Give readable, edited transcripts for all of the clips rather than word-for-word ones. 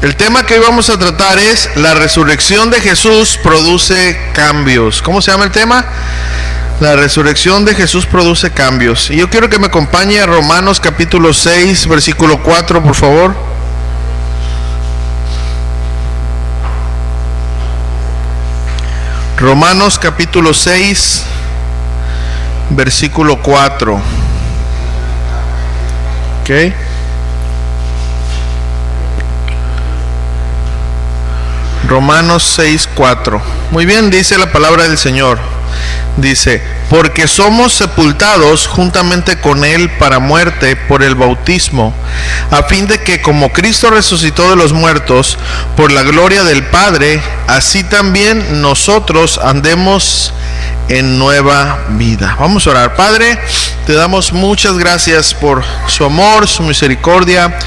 El tema que hoy vamos a tratar es la resurrección de Jesús produce cambios. ¿Cómo se llama el tema? La resurrección de Jesús produce cambios. Y yo quiero que me acompañe a Romanos capítulo 6, versículo 4, por favor. Romanos capítulo 6, versículo 4. ¿Ok? Romanos 6, 4. Muy bien, dice la palabra del Señor. Dice, porque somos sepultados juntamente con Él para muerte por el bautismo, a fin de que como Cristo resucitó de los muertos por la gloria del Padre, así también nosotros andemos en nueva vida. Vamos a orar. Padre, te damos muchas gracias por su amor, su misericordia,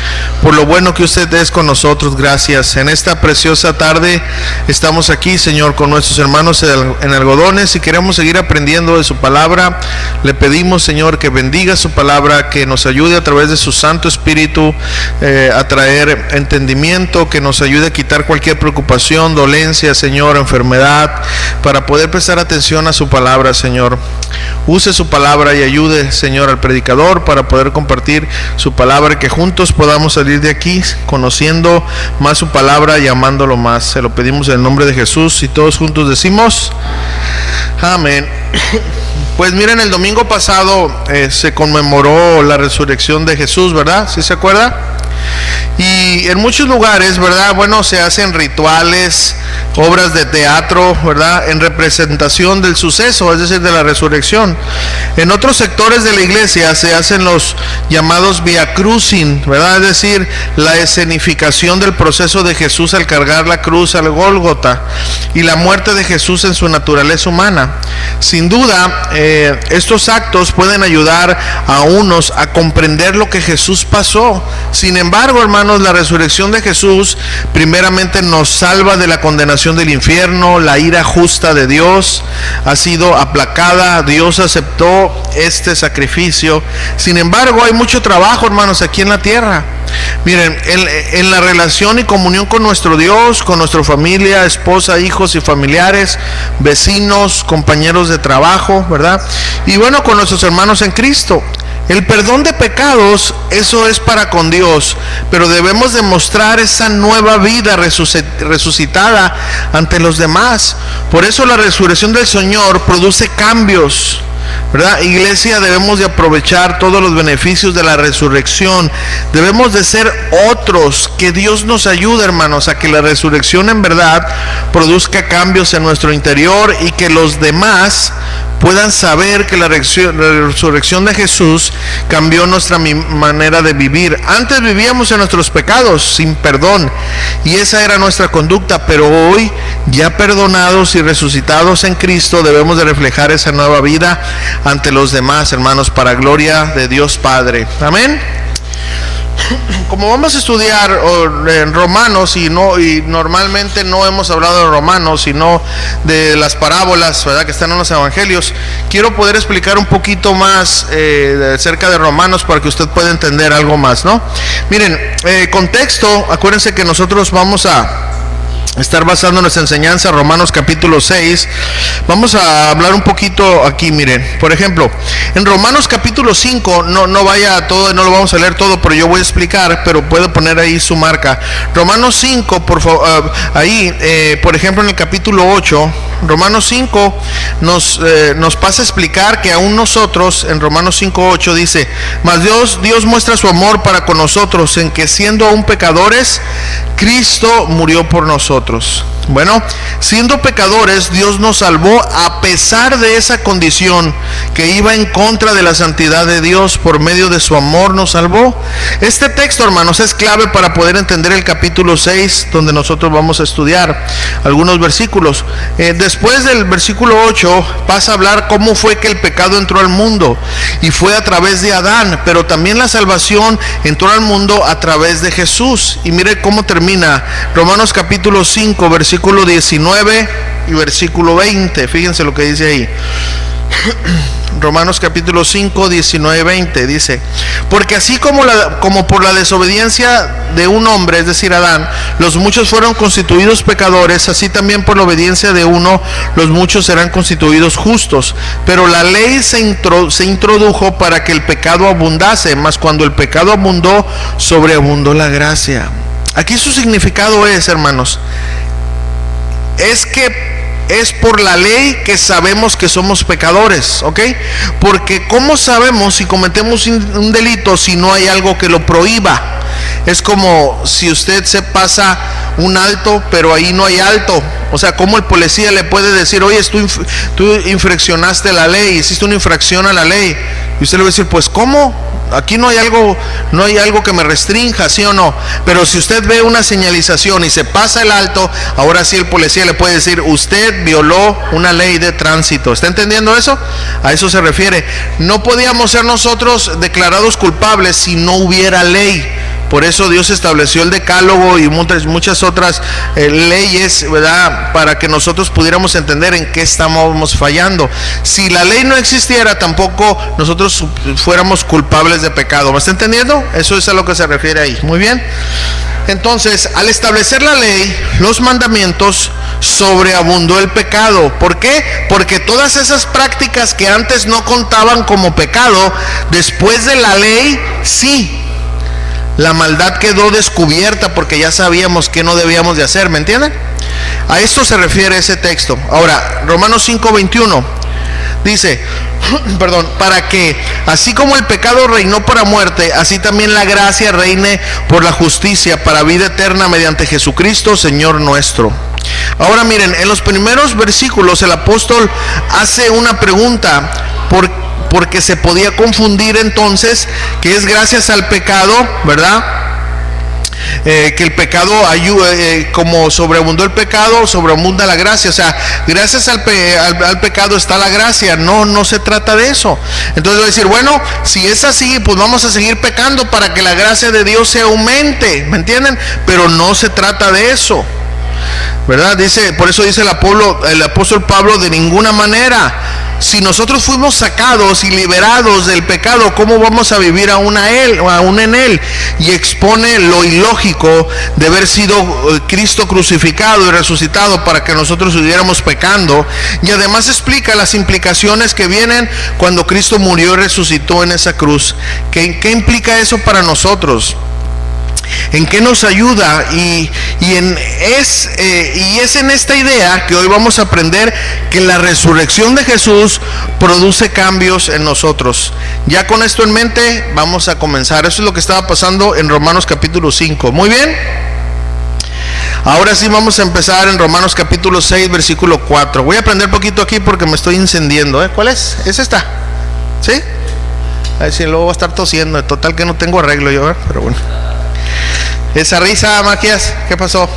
por lo bueno que usted es con nosotros. Gracias. En esta preciosa tarde estamos aquí, Señor, con nuestros hermanos en Algodones y queremos seguir aprendiendo de su palabra. Le pedimos, Señor, que bendiga su palabra, que nos ayude a través de su Santo Espíritu a traer entendimiento, que nos ayude a quitar cualquier preocupación, dolencia, Señor, enfermedad, para poder prestar atención a su palabra, Señor. Use su palabra y ayude, Señor, al predicador para poder compartir su palabra, que juntos podamos salir de aquí conociendo más su palabra y amándolo más. Se lo pedimos en el nombre de Jesús y todos juntos decimos amén. Pues miren, el domingo pasado se conmemoró la resurrección de Jesús, ¿verdad? ¿Sí se acuerda? Y en muchos lugares, ¿verdad? Bueno, se hacen rituales, obras de teatro, ¿verdad? En representación del suceso, es decir, de la resurrección. En otros sectores de la iglesia se hacen los llamados Via Crucis, ¿verdad? Es decir, la escenificación del proceso de Jesús al cargar la cruz al Gólgota y la muerte de Jesús en su naturaleza humana. Sin duda, estos actos pueden ayudar a unos a comprender lo que Jesús pasó. Sin embargo, hermanos, la resurrección de Jesús primeramente nos salva de la condenación del infierno. La ira justa de Dios ha sido aplacada. Dios aceptó este sacrificio. Sin embargo, hay mucho trabajo, hermanos, aquí en la tierra. Miren, en la relación y comunión con nuestro Dios, con nuestra familia, esposa, hijos y familiares, vecinos, compañeros de trabajo, ¿verdad? Y bueno, con nuestros hermanos en Cristo. El perdón de pecados, eso es para con Dios, pero debemos demostrar esa nueva vida resucitada ante los demás. Por eso la resurrección del Señor produce cambios, ¿verdad? Iglesia, debemos de aprovechar todos los beneficios de la resurrección. Debemos de ser otros. Que Dios nos ayude, hermanos, a que la resurrección en verdad produzca cambios en nuestro interior y que los demás puedan saber que la resurrección de Jesús cambió nuestra manera de vivir. Antes vivíamos en nuestros pecados sin perdón y esa era nuestra conducta, pero hoy, ya perdonados y resucitados en Cristo, debemos de reflejar esa nueva vida ante los demás, hermanos, para gloria de Dios Padre. Amén. Como vamos a estudiar en Romanos y normalmente no hemos hablado de Romanos sino de las parábolas, ¿verdad?, que están en los evangelios, quiero poder explicar un poquito más acerca de Romanos para que usted pueda entender algo más, ¿no? Miren, contexto, acuérdense que nosotros vamos a estar basando nuestra enseñanza en Romanos capítulo 6. Vamos a hablar un poquito aquí, miren. Por ejemplo, en Romanos capítulo 5, no vaya a todo, no lo vamos a leer todo, pero yo voy a explicar, pero puedo poner ahí su marca. Romanos 5, por favor, ahí, por ejemplo, en el capítulo 8, Romanos 5 nos pasa a explicar que aún nosotros, en Romanos 5:8 dice, mas Dios muestra su amor para con nosotros en que siendo aún pecadores, Cristo murió por nosotros. Bueno, siendo pecadores, Dios nos salvó a pesar de esa condición que iba en contra de la santidad de Dios. Por medio de su amor nos salvó. Este texto, hermanos, es clave para poder entender el capítulo 6, donde nosotros vamos a estudiar algunos versículos. Después del versículo 8 pasa a hablar cómo fue que el pecado entró al mundo, y fue a través de Adán, pero también la salvación entró al mundo a través de Jesús. Y mire cómo termina Romanos capítulo 5, versículo 19 y versículo 20. Fíjense lo que dice ahí. Romanos capítulo 5, 19, 20 dice: porque así como por la desobediencia de un hombre, es decir, Adán, los muchos fueron constituidos pecadores, así también por la obediencia de uno, los muchos serán constituidos justos. Pero la ley se introdujo para que el pecado abundase, mas cuando el pecado abundó, sobreabundó la gracia. Aquí su significado es, hermanos, es que es por la ley que sabemos que somos pecadores, ¿ok? Porque ¿cómo sabemos si cometemos un delito si no hay algo que lo prohíba? Es como si usted se pasa un alto, pero ahí no hay alto. O sea, ¿cómo el policía le puede decir: oye, tú infraccionaste la ley, hiciste una infracción a la ley? Y usted le va a decir: pues, ¿cómo? Aquí no hay algo que me restrinja, ¿sí o no? Pero si usted ve una señalización y se pasa el alto, ahora sí el policía le puede decir: usted violó una ley de tránsito. ¿Está entendiendo eso? A eso se refiere. No podíamos ser nosotros declarados culpables si no hubiera ley. Por eso Dios estableció el decálogo y muchas otras leyes, ¿verdad?, para que nosotros pudiéramos entender en qué estamos fallando. Si la ley no existiera, tampoco nosotros fuéramos culpables de pecado. ¿Me está entendiendo? Eso es a lo que se refiere ahí. Muy bien. Entonces, al establecer la ley, los mandamientos, sobreabundó el pecado. ¿Por qué? Porque todas esas prácticas que antes no contaban como pecado, después de la ley, sí. La maldad quedó descubierta porque ya sabíamos que no debíamos de hacer, ¿me entienden? A esto se refiere ese texto. Ahora, Romanos 5:21 dice, para que así como el pecado reinó para muerte, así también la gracia reine por la justicia para vida eterna mediante Jesucristo, Señor nuestro. Ahora miren, en los primeros versículos el apóstol hace una pregunta, porque se podía confundir entonces que es gracias al pecado, ¿verdad? Que el pecado ayuda, como sobreabundó el pecado, sobreabunda la gracia. O sea, gracias al pecado está la gracia. No se trata de eso. Entonces voy a decir, bueno, si es así, pues vamos a seguir pecando para que la gracia de Dios se aumente, ¿me entienden? Pero no se trata de eso, ¿verdad? Por eso dice el apóstol Pablo: de ninguna manera. Si nosotros fuimos sacados y liberados del pecado, ¿cómo vamos a vivir aún en él? Y expone lo ilógico de haber sido Cristo crucificado y resucitado para que nosotros siguiéramos pecando. Y además explica las implicaciones que vienen cuando Cristo murió y resucitó en esa cruz. ¿Qué implica eso para nosotros? ¿En qué nos ayuda? Y es en esta idea que hoy vamos a aprender que la resurrección de Jesús produce cambios en nosotros. Ya con esto en mente vamos a comenzar. Eso es lo que estaba pasando en Romanos capítulo 5. Muy bien. Ahora sí vamos a empezar en Romanos capítulo 6, versículo 4. Voy a aprender poquito aquí porque me estoy incendiando. ¿Cuál es? ¿Es esta? ¿Sí? A ver si luego voy a estar tosiendo. Total que no tengo arreglo yo, pero bueno. Esa risa, Maquías, ¿qué pasó?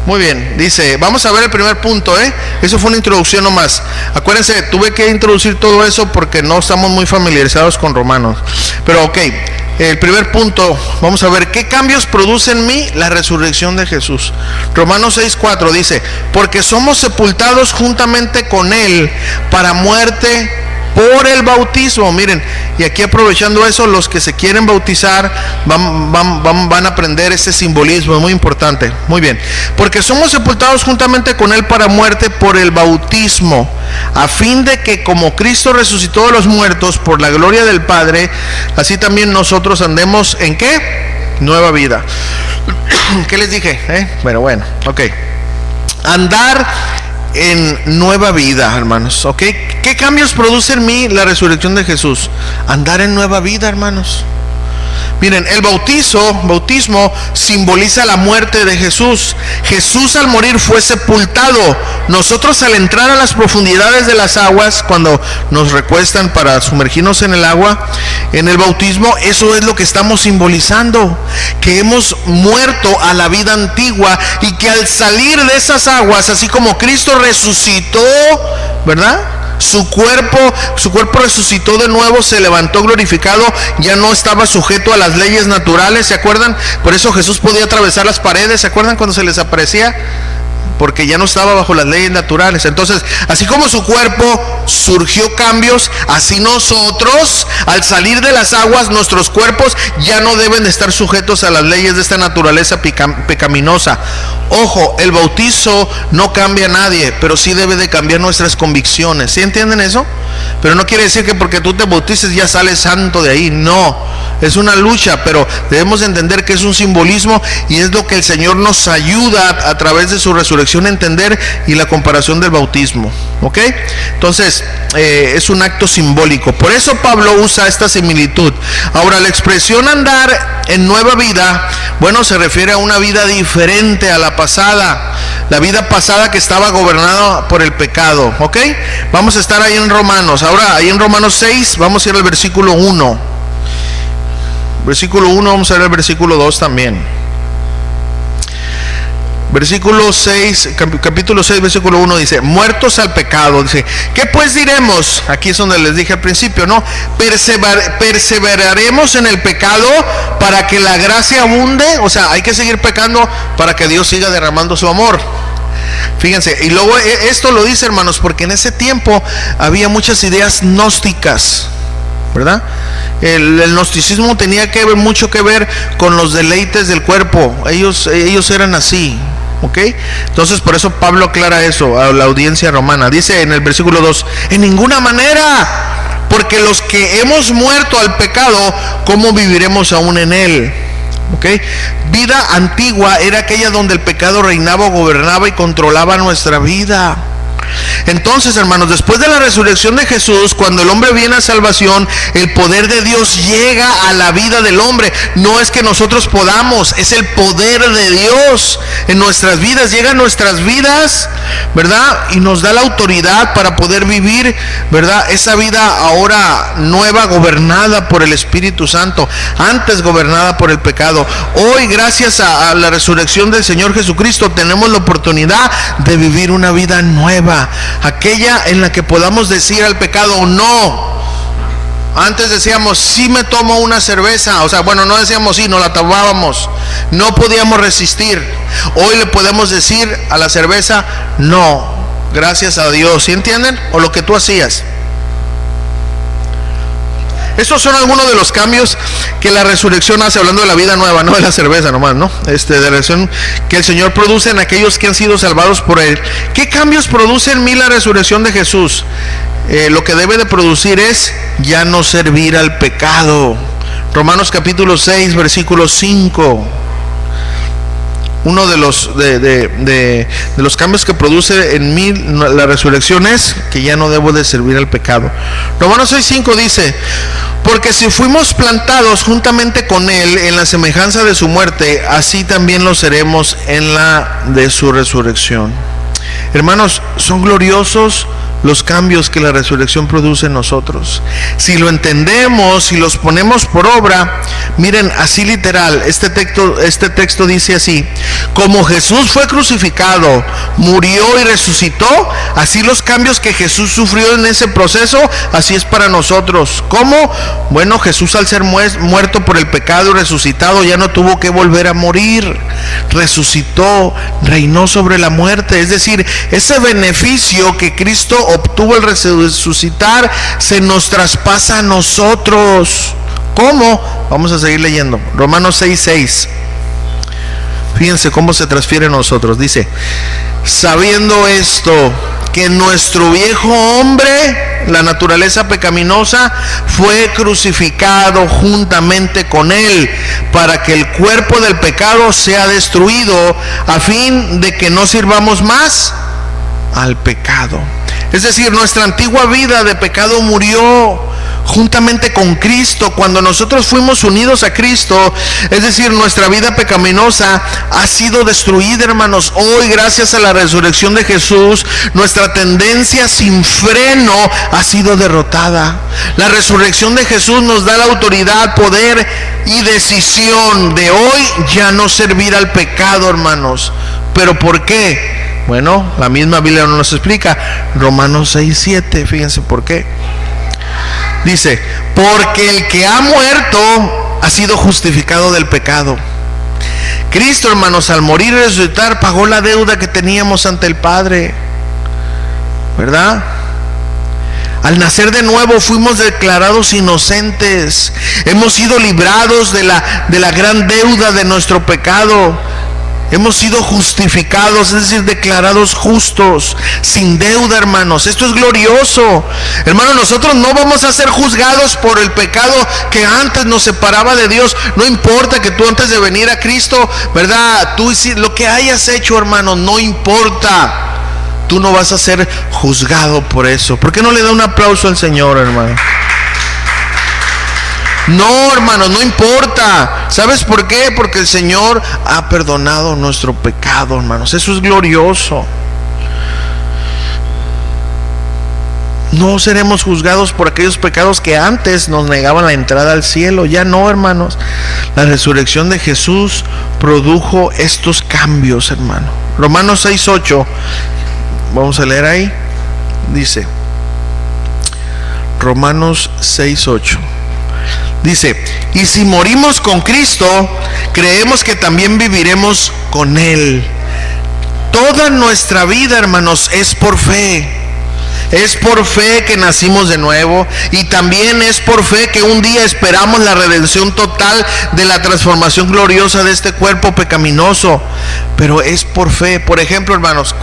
Muy bien, dice, vamos a ver el primer punto, Eso fue una introducción nomás. Acuérdense, tuve que introducir todo eso porque no estamos muy familiarizados con Romanos. Pero ok, el primer punto, vamos a ver, ¿qué cambios produce en mí la resurrección de Jesús? Romanos 6:4 dice, porque somos sepultados juntamente con Él para muerte por el bautismo. Miren, y aquí aprovechando eso, los que se quieren bautizar van a aprender ese simbolismo, es muy importante. Muy bien, porque somos sepultados juntamente con Él para muerte por el bautismo, a fin de que como Cristo resucitó de los muertos por la gloria del Padre, así también nosotros andemos en ¿qué? Nueva vida. ¿Qué les dije? Bueno, ok. Andar en nueva vida, hermanos, ¿ok? ¿Qué cambios produce en mí la resurrección de Jesús? Andar en nueva vida, hermanos. Miren, el bautismo simboliza la muerte de Jesús. Jesús al morir fue sepultado. Nosotros al entrar a las profundidades de las aguas, cuando nos recuestan para sumergirnos en el agua, en el bautismo, eso es lo que estamos simbolizando, que hemos muerto a la vida antigua y que al salir de esas aguas, así como Cristo resucitó, ¿verdad? Su cuerpo resucitó de nuevo, se levantó glorificado, ya no estaba sujeto a las leyes naturales, ¿se acuerdan? Por eso Jesús podía atravesar las paredes, ¿se acuerdan cuando se les aparecía? porque ya no estaba bajo las leyes naturales. Entonces, así como su cuerpo surgió cambios, así nosotros, al salir de las aguas, nuestros cuerpos ya no deben de estar sujetos a las leyes de esta naturaleza pecaminosa. Ojo, el bautizo no cambia a nadie, pero sí debe de cambiar nuestras convicciones. ¿Sí entienden eso? Pero no quiere decir que porque tú te bautices ya sales santo de ahí. No, es una lucha, pero debemos entender que es un simbolismo y es lo que el Señor nos ayuda a través de su resurrección a entender, y la comparación del bautismo. ¿Ok? Entonces, es un acto simbólico. Por eso Pablo usa esta similitud. Ahora, la expresión andar en nueva vida, bueno, se refiere a una vida diferente a la pasada. La vida pasada que estaba gobernada por el pecado. ¿Ok? Vamos a estar ahí en Romanos. Ahora, ahí en Romanos 6, vamos a ir al versículo 1. Versículo 1, vamos a ver el versículo 2 también. Versículo 6, capítulo 6, versículo 1 dice: muertos al pecado. Dice, ¿qué pues diremos? Aquí es donde les dije al principio, ¿no? Perseveraremos en el pecado para que la gracia abunde. O sea, hay que seguir pecando para que Dios siga derramando su amor. Fíjense, y luego esto lo dice, hermanos, porque en ese tiempo había muchas ideas gnósticas, ¿verdad? El gnosticismo tenía mucho que ver con los deleites del cuerpo. Ellos eran así. ¿Ok? Entonces por eso Pablo aclara eso a la audiencia romana. Dice en el versículo 2: en ninguna manera, porque los que hemos muerto al pecado, ¿cómo viviremos aún en él? ¿Ok? Vida antigua era aquella donde el pecado reinaba, gobernaba y controlaba nuestra vida. Entonces, hermanos, después de la resurrección de Jesús, cuando el hombre viene a salvación, el poder de Dios llega a la vida del hombre. No es que nosotros podamos, es el poder de Dios en nuestras vidas. Llega a nuestras vidas, ¿verdad? Y nos da la autoridad para poder vivir, ¿verdad? Esa vida ahora nueva, gobernada por el Espíritu Santo, antes gobernada por el pecado. Hoy, gracias a la resurrección del Señor Jesucristo, tenemos la oportunidad de vivir una vida nueva, aquella en la que podamos decir al pecado no. Antes decíamos, sí me tomo una cerveza. O sea, bueno, no decíamos sí, no la tomábamos, no podíamos resistir. Hoy le podemos decir a la cerveza no, gracias a Dios. ¿Sí entienden? O lo que tú hacías. Estos son algunos de los cambios que la resurrección hace, hablando de la vida nueva, no de la cerveza nomás, ¿no? De la resurrección que el Señor produce en aquellos que han sido salvados por Él. ¿Qué cambios produce en mí la resurrección de Jesús? Lo que debe de producir es ya no servir al pecado. Romanos capítulo 6, versículo 5. Uno de los cambios que produce en mí la resurrección es que ya no debo de servir al pecado. Romanos 6:5 dice: porque si fuimos plantados juntamente con Él en la semejanza de su muerte, así también lo seremos en la de su resurrección. Hermanos, son gloriosos los cambios que la resurrección produce en nosotros. Si lo entendemos, si los ponemos por obra, miren, así literal, este texto dice así: como Jesús fue crucificado, murió y resucitó, así los cambios que Jesús sufrió en ese proceso, así es para nosotros. ¿Cómo? Bueno, Jesús, al ser muerto por el pecado y resucitado, ya no tuvo que volver a morir. Resucitó, reinó sobre la muerte. Es decir, ese beneficio que Cristo obtuvo al resucitar se nos traspasa a nosotros. ¿Cómo? Vamos a seguir leyendo. Romanos 6:6. Fíjense cómo se transfiere a nosotros. Dice: sabiendo esto, que nuestro viejo hombre, la naturaleza pecaminosa, fue crucificado juntamente con Él, para que el cuerpo del pecado sea destruido, a fin de que no sirvamos más al pecado. Es decir, nuestra antigua vida de pecado murió juntamente con Cristo cuando nosotros fuimos unidos a Cristo. Es decir, nuestra vida pecaminosa ha sido destruida, hermanos. Hoy, gracias a la resurrección de Jesús, nuestra tendencia sin freno ha sido derrotada. La resurrección de Jesús nos da la autoridad, poder y decisión de hoy ya no servir al pecado, hermanos. ¿Pero por qué? Bueno, la misma Biblia nos explica. Romanos 6:7, fíjense por qué. Dice: porque el que ha muerto ha sido justificado del pecado. Cristo, hermanos, al morir y resucitar, pagó la deuda que teníamos ante el Padre, ¿verdad? Al nacer de nuevo fuimos declarados inocentes. Hemos sido librados de la gran deuda de nuestro pecado. Hemos sido justificados, es decir, declarados justos, sin deuda, hermanos. Esto es glorioso. Hermanos, nosotros no vamos a ser juzgados por el pecado que antes nos separaba de Dios. No importa que tú antes de venir a Cristo, ¿verdad? Tú lo que hayas hecho, hermano, no importa. Tú no vas a ser juzgado por eso. ¿Por qué no le da un aplauso al Señor, hermano? No, hermanos, no importa. ¿Sabes por qué? Porque el Señor ha perdonado nuestro pecado, hermanos. Eso es glorioso. No seremos juzgados por aquellos pecados que antes nos negaban la entrada al cielo. Ya no, hermanos. La resurrección de Jesús produjo estos cambios, hermano. Romanos 6:8. Vamos a leer ahí. Dice Romanos 6:8. Dice: y si morimos con Cristo, creemos que también viviremos con Él. Toda nuestra vida, hermanos, es por fe. Es por fe que nacimos de nuevo, y también es por fe que un día esperamos la redención total de la transformación gloriosa de este cuerpo pecaminoso. Pero es por fe. Por ejemplo, hermanos,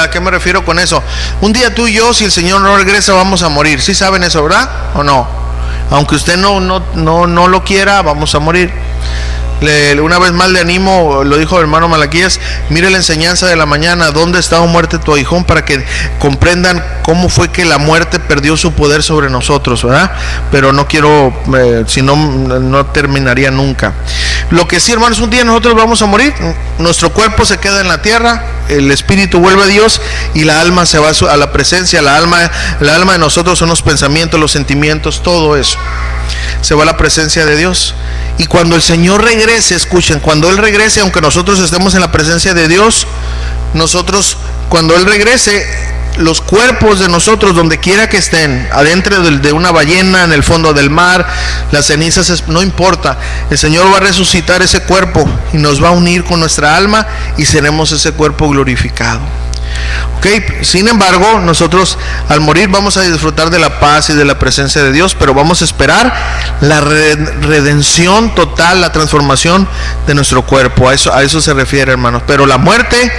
¿a qué me refiero con eso? Un día tú y yo, si el Señor no regresa, vamos a morir. ¿Sí saben eso, verdad? ¿O no? Aunque usted no lo quiera, vamos a morir. Una vez más le animo, lo dijo el hermano Malaquías: mire la enseñanza de la mañana, ¿dónde estaba muerte tu aguijón? Para que comprendan cómo fue que la muerte perdió su poder sobre nosotros, ¿verdad? Pero no quiero, si no, no terminaría nunca. Lo que sí, hermanos, un día nosotros vamos a morir. Nuestro cuerpo se queda en la tierra, el espíritu vuelve a Dios y la alma se va a la presencia. La alma de nosotros son los pensamientos, los sentimientos, todo eso se va a la presencia de Dios. Y cuando el Señor regrese, escuchen, cuando Él regrese, aunque nosotros estemos en la presencia de Dios, nosotros, cuando Él regrese, los cuerpos de nosotros, donde quiera que estén, adentro de una ballena, en el fondo del mar, las cenizas, no importa, el Señor va a resucitar ese cuerpo y nos va a unir con nuestra alma y seremos ese cuerpo glorificado. Sin embargo, nosotros al morir vamos a disfrutar de la paz y de la presencia de Dios, pero vamos a esperar la redención total, la transformación de nuestro cuerpo. A eso se refiere, hermanos. Pero la muerte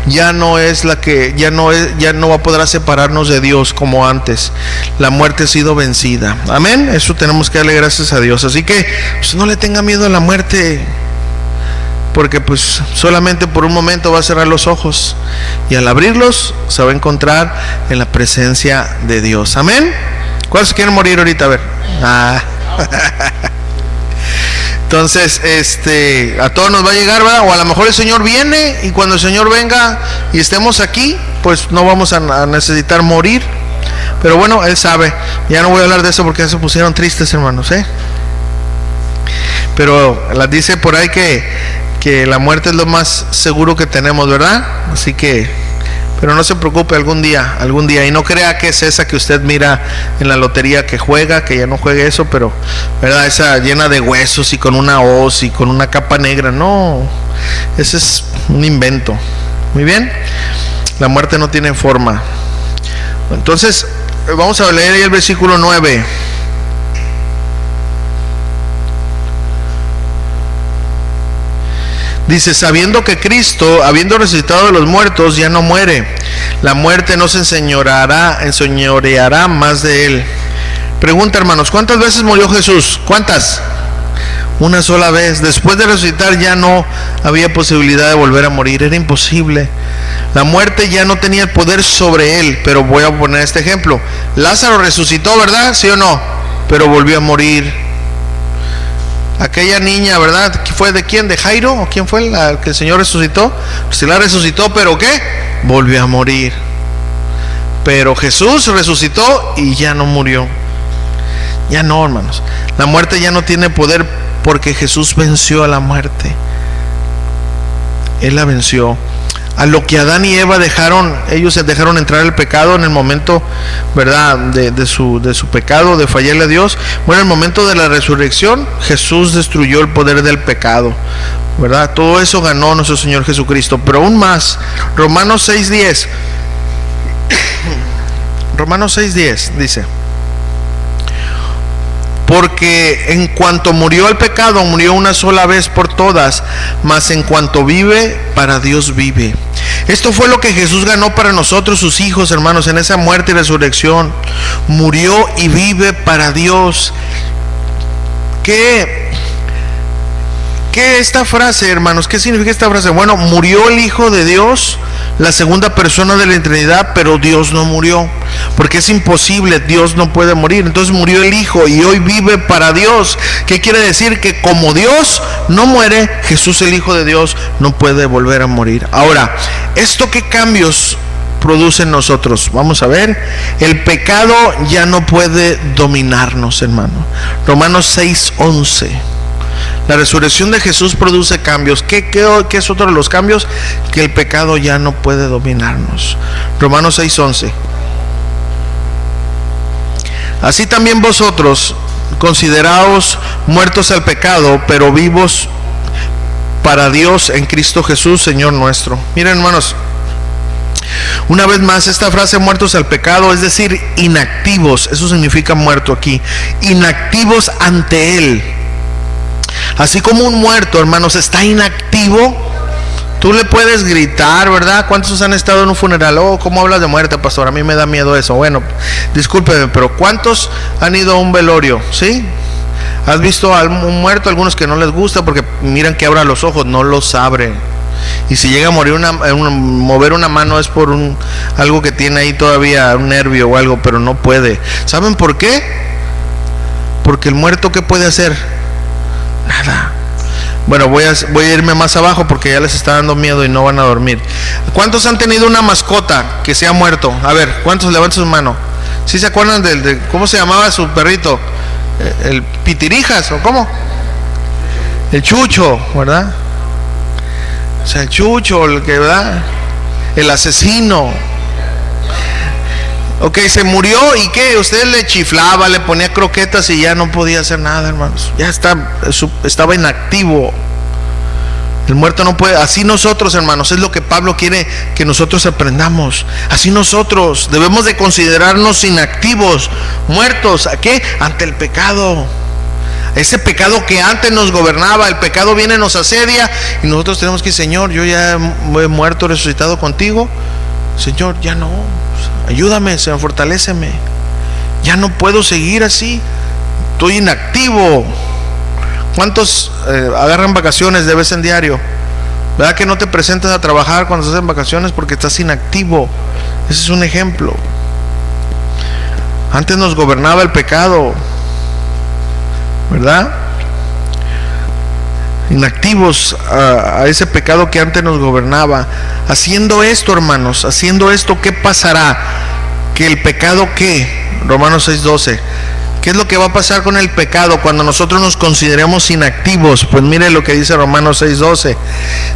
ya no es la que, ya no va a poder separarnos de Dios como antes. La muerte ha sido vencida. Amén. Eso tenemos que darle gracias a Dios. Así que pues, no le tenga miedo a la muerte, porque pues solamente por un momento va a cerrar los ojos y al abrirlos se va a encontrar en la presencia de Dios. Amén. ¿Cuántos quieren morir ahorita? A ver. Entonces, a todos nos va a llegar, ¿verdad? O a lo mejor el Señor viene y cuando el Señor venga y estemos aquí, pues no vamos a necesitar morir. Pero bueno, Él sabe. Ya no voy a hablar de eso porque ya se pusieron tristes, hermanos, Pero las dice por ahí que la muerte es lo más seguro que tenemos, ¿verdad? Así que, pero no se preocupe, algún día, y no crea que es esa que usted mira en la lotería que juega, que ya no juegue eso, pero, ¿verdad? Esa llena de huesos y con una hoz y con una capa negra, no, ese es un invento. Muy bien, la muerte no tiene forma. Entonces, vamos a leer ahí el versículo 9. Dice: sabiendo que Cristo, habiendo resucitado de los muertos, ya no muere, la muerte no se enseñoreará más de Él. Pregunta, hermanos, ¿cuántas veces murió Jesús? ¿Cuántas? Una sola vez. Después de resucitar ya no había posibilidad de volver a morir, era imposible. La muerte ya no tenía el poder sobre Él. Pero voy a poner este ejemplo. Lázaro resucitó, ¿verdad? ¿Sí o no? Pero volvió a morir. Aquella niña, ¿verdad? ¿Fue de quién? ¿De Jairo? ¿O quién fue la que el Señor resucitó? Sí la resucitó, pero ¿qué? Volvió a morir. Pero Jesús resucitó y ya no murió. Ya no, hermanos. La muerte ya no tiene poder porque Jesús venció a la muerte. Él la venció. a lo que Adán y Eva ellos se dejaron entrar el pecado en el momento, ¿verdad?, de su pecado, de fallarle a Dios. Bueno, en el momento de la resurrección, Jesús destruyó el poder del pecado, ¿verdad? Todo eso ganó nuestro Señor Jesucristo. Pero aún más, Romanos 6:10 Romanos 6:10 dice: porque en cuanto murió el pecado, murió una sola vez por todas, mas en cuanto vive, para Dios vive. Esto fue lo que Jesús ganó para nosotros, sus hijos, hermanos, en esa muerte y resurrección. Murió y vive para Dios. ¿Qué esta frase, hermanos? ¿Qué significa esta frase? Bueno, murió el Hijo de Dios, la segunda persona de la Trinidad, pero Dios no murió, porque es imposible, Dios no puede morir. Entonces murió el Hijo y hoy vive para Dios. ¿Qué quiere decir? Que como Dios no muere, Jesús, el Hijo de Dios, no puede volver a morir. Ahora, ¿esto qué cambios produce en nosotros? Vamos a ver. El pecado ya no puede dominarnos, hermano. Romanos 6:11. La resurrección de Jesús produce cambios. ¿Qué es otro de los cambios? Que el pecado ya no puede dominarnos. Romanos 6:11. Así también vosotros, consideraos muertos al pecado, pero vivos para Dios en Cristo Jesús, Señor nuestro. Miren, hermanos, una vez más, esta frase muertos al pecado, es decir, inactivos. Eso significa muerto aquí. Inactivos ante Él. Así como un muerto, hermanos, está inactivo, tú le puedes gritar, ¿verdad? ¿Cuántos han estado en un funeral? Oh, ¿cómo hablas de muerte, pastor? A mí me da miedo eso. Bueno, discúlpeme, pero ¿cuántos han ido a un velorio? ¿Sí? ¿Has visto a un muerto? Algunos que no les gusta porque miran que abra los ojos, no los abren. Y si llega a morir mover una mano es por algo que tiene ahí todavía, un nervio o algo, pero no puede. ¿Saben por qué? Porque el muerto, ¿qué puede hacer? Nada. Bueno, voy a irme más abajo porque ya les está dando miedo y no van a dormir. ¿Cuántos han tenido una mascota que se ha muerto? A ver, ¿cuántos levantan su mano? ¿Sí se acuerdan de cómo se llamaba su perrito? ¿El Pitirijas o cómo? El Chucho, ¿verdad? O sea, el Chucho, el que, ¿verdad? El asesino. Ok, se murió y ¿qué? Usted le chiflaba, le ponía croquetas y ya no podía hacer nada, hermanos. Ya estaba inactivo. El muerto no puede. Así nosotros, hermanos, es lo que Pablo quiere que nosotros aprendamos. Así nosotros debemos de considerarnos inactivos, muertos. ¿A qué? Ante el pecado. Ese pecado que antes nos gobernaba, el pecado viene, nos asedia y nosotros tenemos que decir: Señor, yo ya he muerto, resucitado contigo. Señor, ya no. Ayúdame, Señor, fortaléceme. Ya no puedo seguir así. Estoy inactivo. ¿Cuántos agarran vacaciones de vez en diario? ¿Verdad que no te presentas a trabajar cuando estás en vacaciones porque estás inactivo? Ese es un ejemplo. Antes nos gobernaba el pecado, ¿verdad? Inactivos a ese pecado que antes nos gobernaba. Haciendo esto, hermanos, haciendo esto, ¿qué pasará? Que el pecado, ¿qué? Romanos 6:12. ¿Qué es lo que va a pasar con el pecado cuando nosotros nos consideremos inactivos? Pues mire lo que dice Romanos 6:12.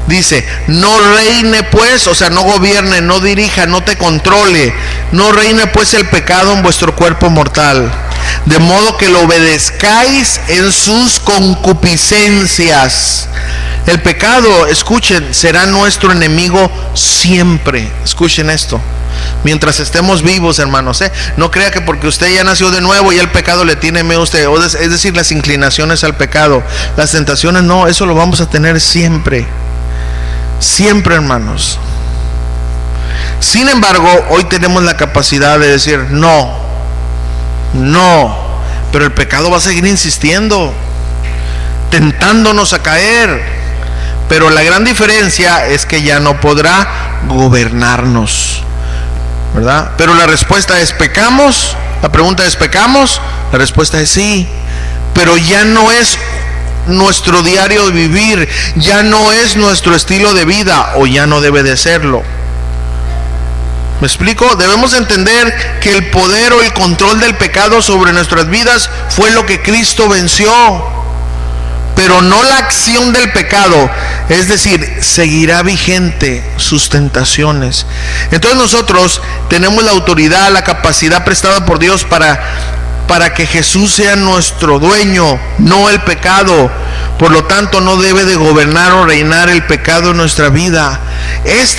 Dice: no reine pues, o sea, no gobierne, no dirija, no te controle. No reine pues el pecado en vuestro cuerpo mortal, de modo que lo obedezcáis en sus concupiscencias. El pecado, escuchen, será nuestro enemigo siempre. Escuchen esto. Mientras estemos vivos, hermanos, no crea que porque usted ya nació de nuevo y el pecado le tiene miedo a usted, es decir, las inclinaciones al pecado, las tentaciones, no, eso lo vamos a tener siempre. Siempre, hermanos. Sin embargo, hoy tenemos la capacidad de decir no, pero el pecado va a seguir insistiendo, tentándonos a caer. Pero la gran diferencia es que ya no podrá gobernarnos, ¿verdad? Pero la respuesta es: ¿pecamos? La pregunta es: ¿pecamos? La respuesta es sí. Pero ya no es nuestro diario vivir, ya no es nuestro estilo de vida, o ya no debe de serlo. ¿Me explico? Debemos entender que el poder o el control del pecado sobre nuestras vidas fue lo que Cristo venció. pero no la acción del pecado. Es decir, seguirá vigente sus tentaciones. Entonces nosotros tenemos la autoridad, la capacidad prestada por Dios para que Jesús sea nuestro dueño, no el pecado. Por lo tanto, no debe de gobernar o reinar el pecado en nuestra vida.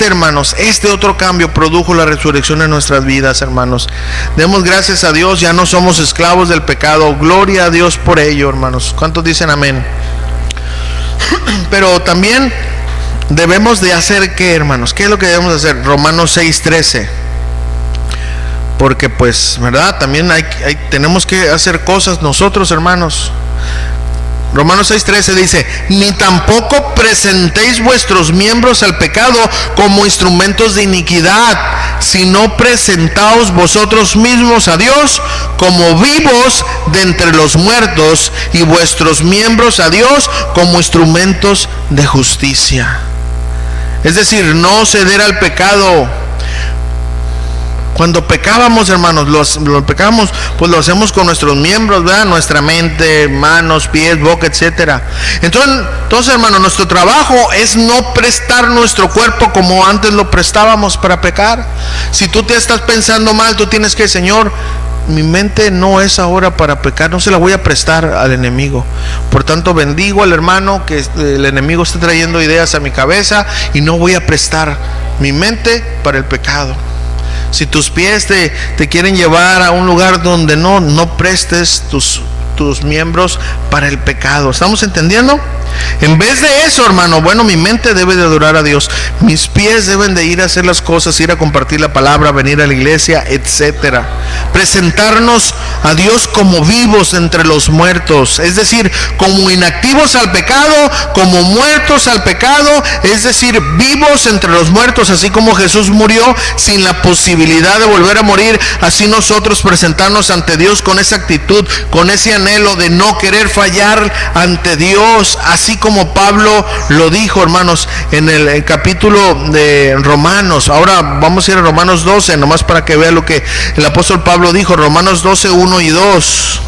Hermanos, este otro cambio produjo la resurrección en nuestras vidas, hermanos. Demos gracias a Dios, ya no somos esclavos del pecado. Gloria a Dios por ello, hermanos. ¿Cuántos dicen amén? Pero también debemos de hacer ¿qué, hermanos? ¿Qué es lo que debemos de hacer? Romanos 6:13. Porque pues, ¿verdad? También tenemos que hacer cosas nosotros, hermanos. Romanos 6:13 dice: ni tampoco presentéis vuestros miembros al pecado como instrumentos de iniquidad, sino presentaos vosotros mismos a Dios como vivos de entre los muertos, y vuestros miembros a Dios como instrumentos de justicia. Es decir, no ceder al pecado. Cuando pecábamos, hermanos, lo pecamos, pues lo hacemos con nuestros miembros, ¿verdad? Nuestra mente, manos, pies, boca, etcétera. Entonces, hermanos, nuestro trabajo es no prestar nuestro cuerpo como antes lo prestábamos para pecar. Si tú te estás pensando mal, tú tienes que, Señor, mi mente no es ahora para pecar, no se la voy a prestar al enemigo. Por tanto, bendigo al hermano que el enemigo está trayendo ideas a mi cabeza y no voy a prestar mi mente para el pecado. Si tus pies te quieren llevar a un lugar donde no prestes tus miembros para el pecado. ¿Estamos entendiendo? En vez de eso, hermano, bueno, mi mente debe de adorar a Dios, mis pies deben de ir a hacer las cosas, ir a compartir la palabra, venir a la iglesia, etcétera. Presentarnos a Dios como vivos entre los muertos, es decir, como inactivos al pecado, como muertos al pecado, es decir, vivos entre los muertos. Así como Jesús murió sin la posibilidad de volver a morir, así nosotros presentarnos ante Dios con esa actitud, con ese anhelo de no querer fallar ante Dios, así como Pablo lo dijo, hermanos, en el capítulo de Romanos. Ahora vamos a ir a Romanos 12, nomás para que vean lo que el apóstol Pablo dijo. Romanos 12, 1 y 2.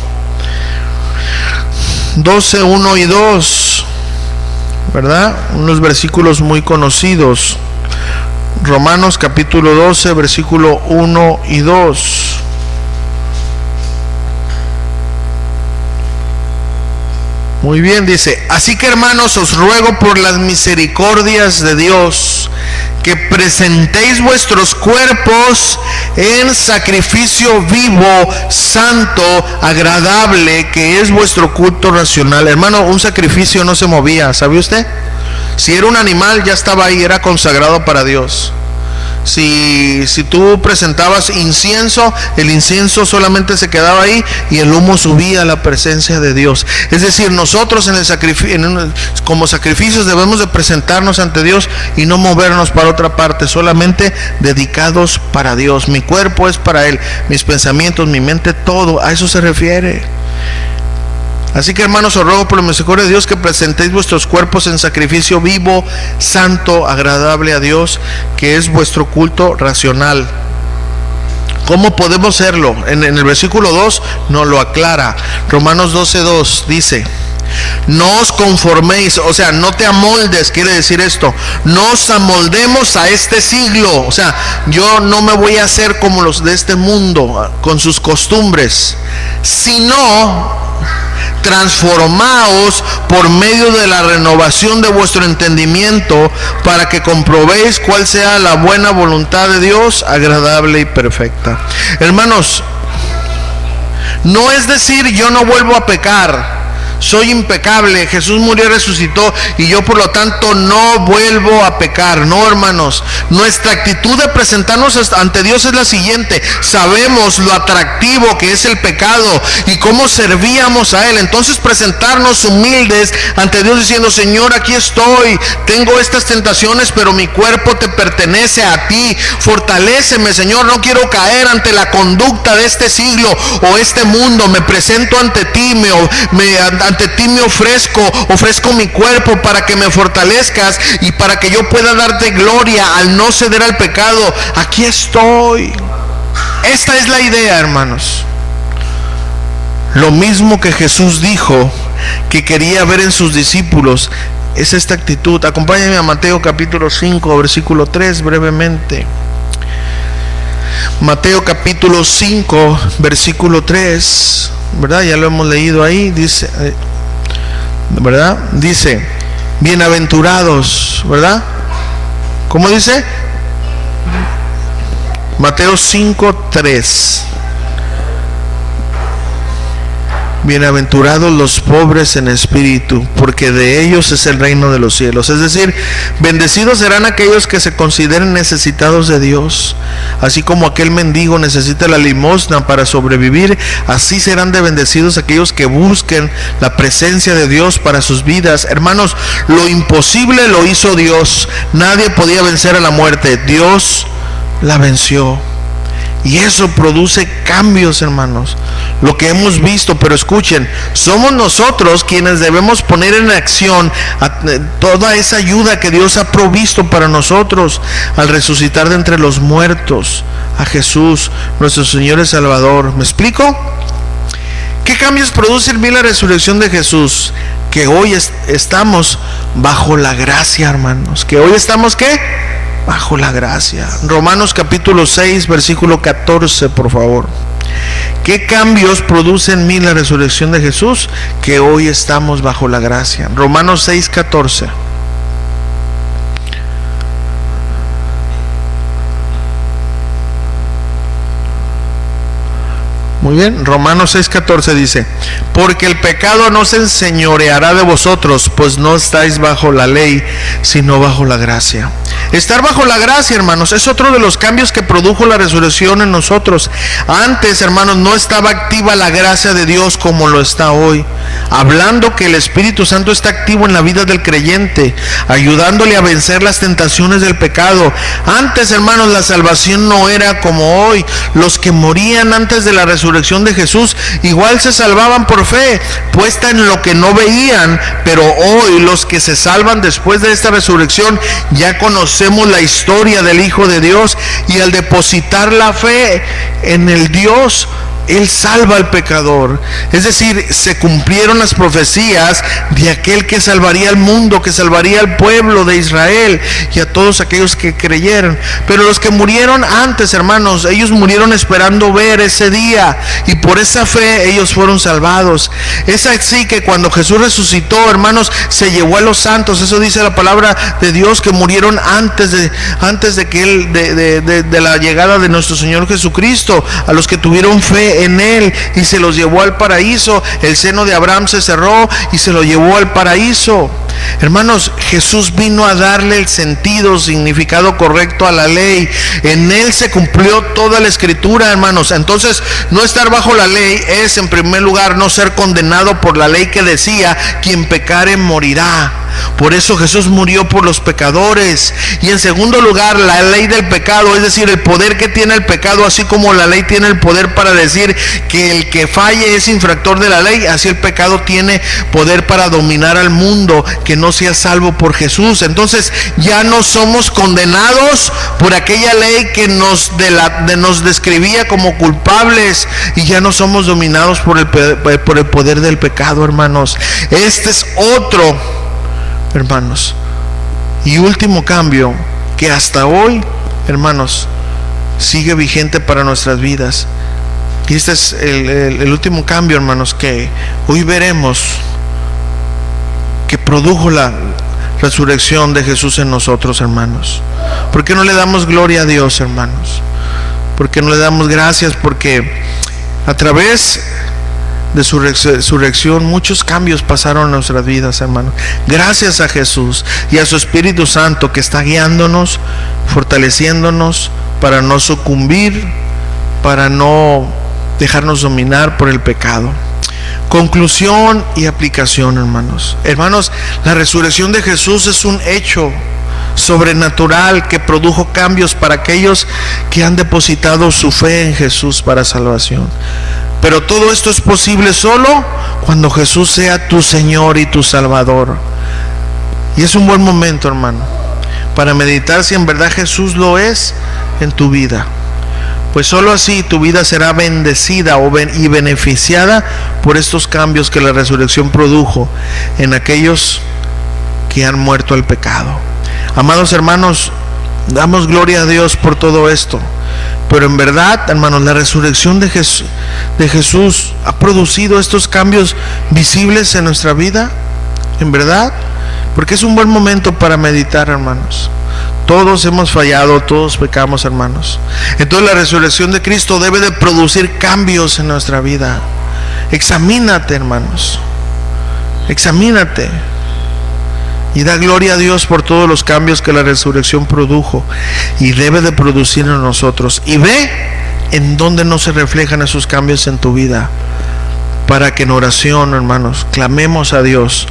12, 1 y 2, ¿verdad? Unos versículos muy conocidos. Romanos capítulo 12, versículo 1 y 2. Muy bien, dice: así que, hermanos, os ruego por las misericordias de Dios que presentéis vuestros cuerpos en sacrificio vivo, santo, agradable, que es vuestro culto racional. Hermano, un sacrificio no se movía, ¿sabe usted? Si era un animal, ya estaba ahí, era consagrado para Dios. Si tú presentabas incienso, el incienso solamente se quedaba ahí y el humo subía a la presencia de Dios. Es decir, nosotros como sacrificios debemos de presentarnos ante Dios y no movernos para otra parte, solamente dedicados para Dios. Mi cuerpo es para Él, mis pensamientos, mi mente, todo, a eso se refiere. Así que, hermanos, os ruego por la misericordia de Dios que presentéis vuestros cuerpos en sacrificio vivo, santo, agradable a Dios, que es vuestro culto racional. ¿Cómo podemos hacerlo? En el versículo 2 nos lo aclara. Romanos 12:2 dice: no os conforméis, o sea, no te amoldes, quiere decir esto, no os amoldemos a este siglo. O sea, yo no me voy a hacer como los de este mundo, con sus costumbres, sino transformaos por medio de la renovación de vuestro entendimiento, para que comprobéis cuál sea la buena voluntad de Dios, agradable y perfecta. Hermanos, no es decir yo no vuelvo a pecar, soy impecable, Jesús murió y resucitó y yo por lo tanto no vuelvo a pecar. No, hermanos, nuestra actitud de presentarnos ante Dios es la siguiente: sabemos lo atractivo que es el pecado y cómo servíamos a Él. Entonces presentarnos humildes ante Dios diciendo: Señor, aquí estoy, tengo estas tentaciones, pero mi cuerpo te pertenece a ti, fortaléceme, Señor, no quiero caer ante la conducta de este siglo o este mundo, me presento ante ti, ante ti me ofrezco mi cuerpo para que me fortalezcas y para que yo pueda darte gloria al no ceder al pecado. Aquí estoy. Esta es la idea, hermanos. Lo mismo que Jesús dijo que quería ver en sus discípulos es esta actitud. Acompáñenme a Mateo capítulo 5, versículo 3 brevemente. Mateo capítulo 5, versículo 3, ¿verdad? Ya lo hemos leído ahí, dice, ¿verdad? Dice, bienaventurados, ¿verdad? ¿Cómo dice? Mateo 5, 3. Bienaventurados los pobres en espíritu, porque de ellos es el reino de los cielos. Es decir, bendecidos serán aquellos que se consideren necesitados de Dios. Así como aquel mendigo necesita la limosna para sobrevivir, así serán de bendecidos aquellos que busquen la presencia de Dios para sus vidas. Hermanos, lo imposible lo hizo Dios. Nadie podía vencer a la muerte. Dios la venció. Y eso produce cambios, hermanos. Lo que hemos visto, pero escuchen, somos nosotros quienes debemos poner en acción toda esa ayuda que Dios ha provisto para nosotros al resucitar de entre los muertos a Jesús, nuestro Señor y Salvador. ¿Me explico? ¿Qué cambios produce en mí la resurrección de Jesús? Que hoy estamos bajo la gracia, hermanos. Que hoy estamos, ¿qué? Bajo la gracia. Romanos capítulo 6, versículo 14, por favor. ¿Qué cambios produce en mí la resurrección de Jesús? Que hoy estamos bajo la gracia. Romanos 6, 14. Muy bien, Romanos 6:14 dice, porque el pecado no se enseñoreará de vosotros, pues no estáis bajo la ley, sino bajo la gracia. Estar bajo la gracia, hermanos, es otro de los cambios que produjo la resurrección en nosotros. Antes, hermanos, no estaba activa la gracia de Dios como lo está hoy. Hablando que el Espíritu Santo está activo en la vida del creyente, ayudándole a vencer las tentaciones del pecado. Antes, hermanos, la salvación no era como hoy. Los que morían antes de la resurrección de Jesús igual se salvaban por fe, puesta en lo que no veían. Pero hoy los que se salvan después de esta resurrección ya conocemos la historia del Hijo de Dios, y al depositar la fe en el Dios, Él salva al pecador. Es decir, se cumplieron las profecías de aquel que salvaría al mundo, que salvaría al pueblo de Israel y a todos aquellos que creyeron. Pero los que murieron antes, hermanos, ellos murieron esperando ver ese día, y por esa fe ellos fueron salvados. Es así que cuando Jesús resucitó, hermanos, se llevó a los santos. Eso dice la palabra de Dios, que murieron antes de que él, de la llegada de nuestro Señor Jesucristo, a los que tuvieron fe en Él, y se los llevó al paraíso. El seno de Abraham se cerró y se lo llevó al paraíso. Hermanos, Jesús vino a darle el sentido, significado correcto a la ley. En Él se cumplió toda la escritura, hermanos. Entonces, no estar bajo la ley es, en primer lugar, no ser condenado por la ley que decía, quien pecare morirá. Por eso Jesús murió por los pecadores. Y en segundo lugar, la ley del pecado, es decir, el poder que tiene el pecado, así como la ley tiene el poder para decir que el que falle es infractor de la ley, así el pecado tiene poder para dominar al mundo que no sea salvo por Jesús. Entonces ya no somos condenados por aquella ley que nos describía como culpables, y ya no somos dominados por el poder del pecado, hermanos. Este es otro, hermanos, y último cambio que hasta hoy, hermanos, sigue vigente para nuestras vidas. Y este es el último cambio, hermanos, que hoy veremos, que produjo la resurrección de Jesús en nosotros, hermanos. ¿Por qué no le damos gloria a Dios, hermanos? ¿Por qué no le damos gracias? Porque a través de su resurrección muchos cambios pasaron en nuestras vidas, hermanos. Gracias a Jesús y a su Espíritu Santo, que está guiándonos, fortaleciéndonos para no sucumbir, para no dejarnos dominar por el pecado. Conclusión y aplicación, hermanos. Hermanos, la resurrección de Jesús es un hecho sobrenatural que produjo cambios para aquellos que han depositado su fe en Jesús para salvación. Pero todo esto es posible solo cuando Jesús sea tu Señor y tu Salvador. Y es un buen momento, hermano, para meditar si en verdad Jesús lo es en tu vida. Pues solo así tu vida será bendecida y beneficiada por estos cambios que la resurrección produjo en aquellos que han muerto al pecado. Amados hermanos, damos gloria a Dios por todo esto. Pero en verdad, hermanos, la resurrección de Jesús ha producido estos cambios visibles en nuestra vida. En verdad, porque es un buen momento para meditar, hermanos. Todos hemos fallado, todos pecamos, hermanos. Entonces la resurrección de Cristo debe de producir cambios en nuestra vida. Examínate, hermanos. Examínate. Y da gloria a Dios por todos los cambios que la resurrección produjo y debe de producir en nosotros. Y ve en dónde no se reflejan esos cambios en tu vida, para que en oración, hermanos, clamemos a Dios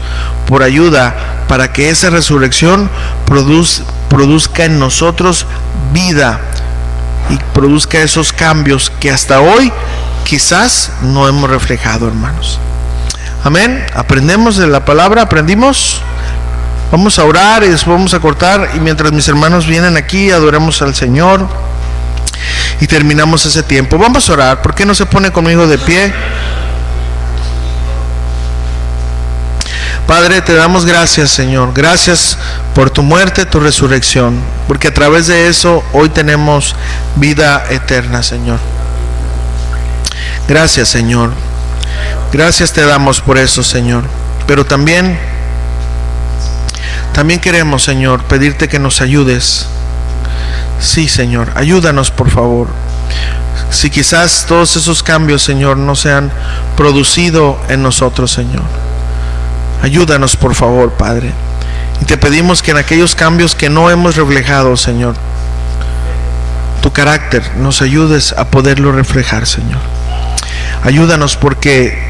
por ayuda, para que esa resurrección produzca en nosotros vida y produzca esos cambios que hasta hoy quizás no hemos reflejado, hermanos. Amén. Aprendemos de la palabra, aprendimos. Vamos a orar y después vamos a cortar, y mientras mis hermanos vienen aquí, adoremos al Señor y terminamos ese tiempo. Vamos a orar. ¿Por qué no se pone conmigo de pie? Padre, te damos gracias, Señor. Gracias por tu muerte, tu resurrección, porque a través de eso hoy tenemos vida eterna, Señor. Gracias, Señor. Gracias te damos por eso, Señor. Pero también queremos, Señor, pedirte que nos ayudes. Sí, Señor, ayúdanos, por favor. Si quizás todos esos cambios, Señor, no se han producido en nosotros, Señor, ayúdanos, por favor, Padre. Y te pedimos que en aquellos cambios que no hemos reflejado, Señor, tu carácter, nos ayudes a poderlo reflejar, Señor. Ayúdanos, porque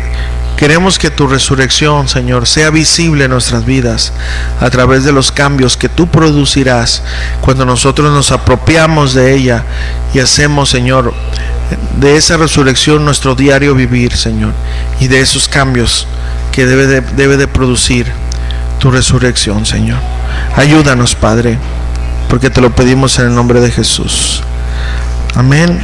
queremos que tu resurrección, Señor, sea visible en nuestras vidas a través de los cambios que tú producirás cuando nosotros nos apropiamos de ella y hacemos, Señor, de esa resurrección nuestro diario vivir, Señor, y de esos cambios que debe de producir tu resurrección, Señor. Ayúdanos, Padre, porque te lo pedimos en el nombre de Jesús. Amén.